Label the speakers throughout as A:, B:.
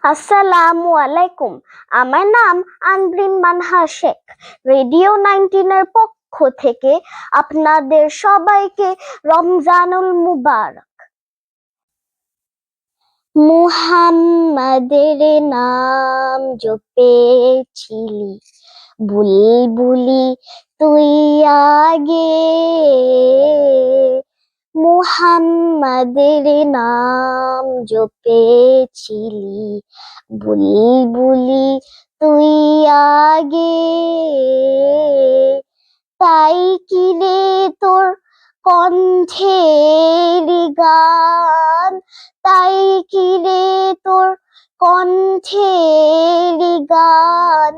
A: আসসালামু আলাইকুম। আমার নাম আনব্রিন মানহা শেখ। রেডিও 19 এর পক্ষ থেকে আপনাদের সবাইকে রমজানুল মুবারক। মুহাম্মাদের নাম জপেছিলি, বুলবুলি তুই আগে। মুহাম্মাদের নাম জপেছিলি, বুলবুলি তুই আগে। তাই কি রে তোর কণ্ঠের গান, তাই কি রে তোর কণ্ঠের গান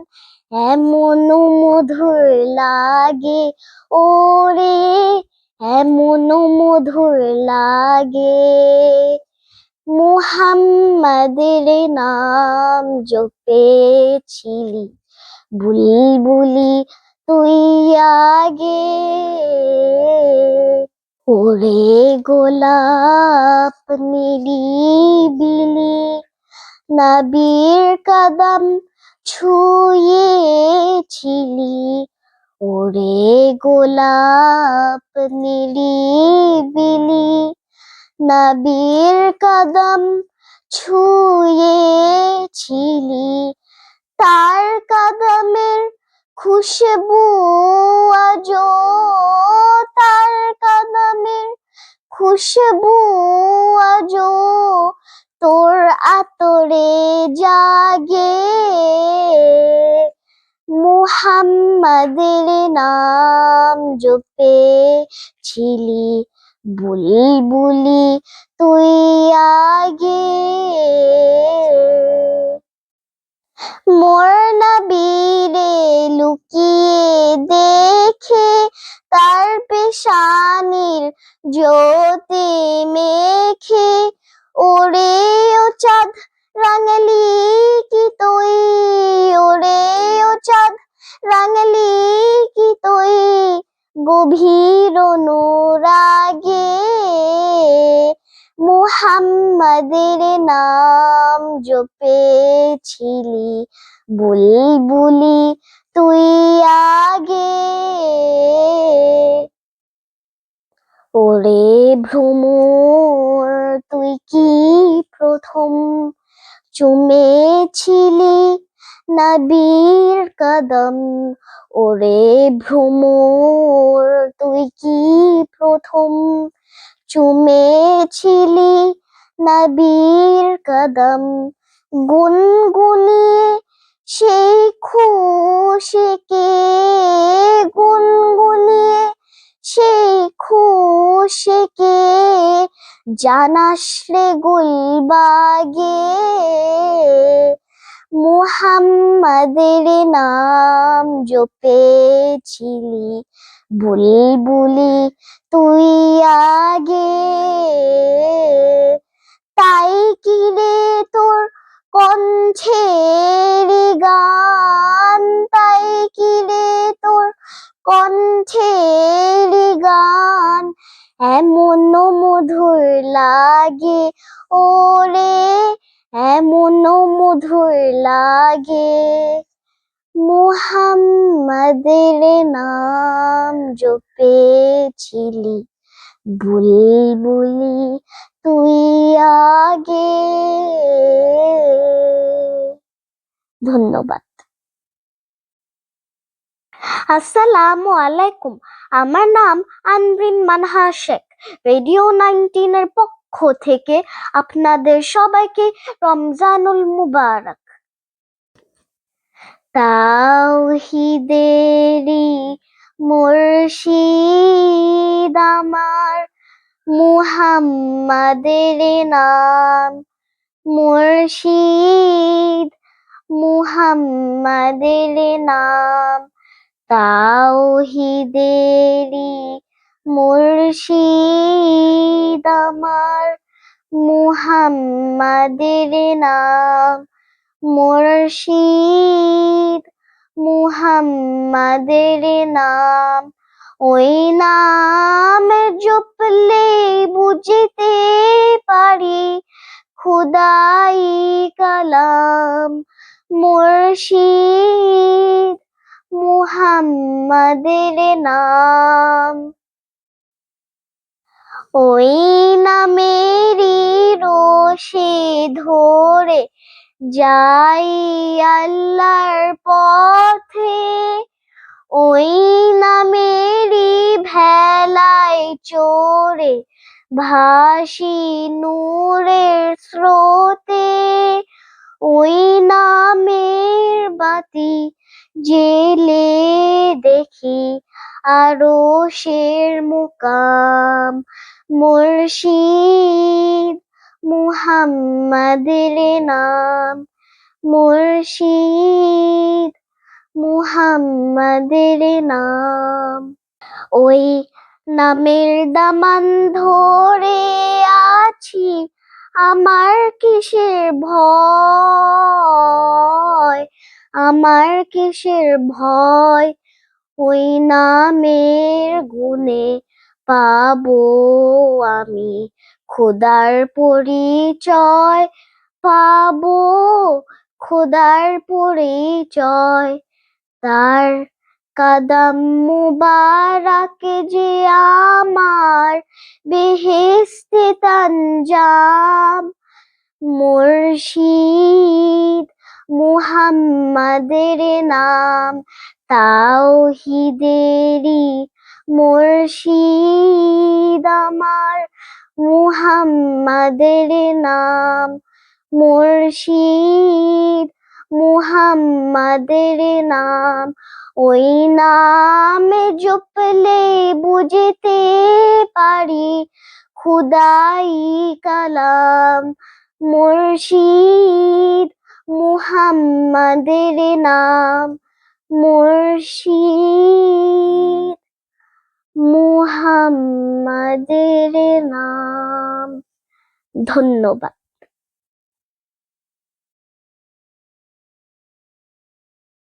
A: এমন মধুর লাগে ওরে, এমন মধুর লাগে। মুহাম্মাদের নাম জপেছিলি, বুলবুলি তুই আগে। ওরে গোলাপ নিরিবিলি, নবীর কদম ছুঁয়েছিলি। ওরে গোলাপ নিরিবিলি, নবীর কদম ছুঁয়েছিলি। তার কদমের খুশবু আজো, তার কদমের খুশবু আজো তোর আতরে জাগে। মুহাম্মাদের নাম জপেছিলি, বুলবুলি তুই আগে। মোর নবীরে লুকিয়ে দেখে, তার পেশানির জ্যোতি মেখে। ওরে ও চাঁদ রাঙালি কি তুই, ওরে ও চাঁদ রাঙালি কি তুই গভীর অনুরাগে। মুহাম্মাদের নাম জপেছিলি, বুলবুলি তুই আগে। ওরে ভ্রমর তুই কি প্রথম চুমেছিলি নবীর কদম। ওরে ভ্রমর তুই কি প্রথম চুমেছিলি নবীর কদম। গুনগুনিয়ে সেই খুশিকে, গুনগুনিয়ে সেই খুশিকে জানাস রে গুলবাগে। মুহাম্মাদের নাম জপেছিলি, বুলবুলি তুই আগে। তাই কি রে তোর কণ্ঠের গান, তাই কি রে তোর কণ্ঠের গান এমন মধুর লাগে ওরে, এমন মধুর লাগে। মুহাম্মাদের নাম জপেছিলি, বুলবুলি তুই আগে। ধন্যবাদ। আসসালামু আলাইকুম। আমার নাম আনব্রিন মানহা শেখ। রেডিও 19 এর পক্ষ থেকে আপনাদের সবাইকে রমজানুল মুবারক। তাওহীদেরই মুর্শিদ আমার, মুহাম্মাদের নাম মুর্শিদ, মুহাম্মাদের নাম। তাওহীদেরই মুর্শিদ আমার, মুহাম্মাদের নাম মুর্শিদ, মুহাম্মাদের নাম। ওই নাম জপলে বুঝতে পারি খুদাই কালাম মুর্শিদ মুহাম্মাদের নাম। ওই নামেরই রশি ধরে যাই আল্লাহর পথে, ওই নামেরই ভেলায় চড়ে ভাসি নূরের স্রোতে। ওই নামের বাতি জেলে দেখি আরশের মুকাম মুর্শিদ মুহাম্মাদের নাম। মুর্শিদ মুহাম্মাদের নাম। ওই নামের দামান ধরে আছি আমার কিসের ভয়, আমার কিসের ভয়। ওই নামের গুণে পাবো আমি খোদার পরিচয়, পাবো খোদার পরিচয়। তার কাদাম মুবারাকে যে আমার বেহেশতে তানজাম। মুর্শিদ মুহাম্মাদের নাম তাওহীদেরই মুর্শিদ আমার মুহাম্মাদের নাম। মুর্শিদ মুহাম্মাদের নাম। ওই নামে জপলে বুঝতে পারি খুদাই কালাম মুর্শিদ মুহাম্মাদের নাম। মুর্শিদ মুহাম্মাদের নাম। ধন্যবাদ।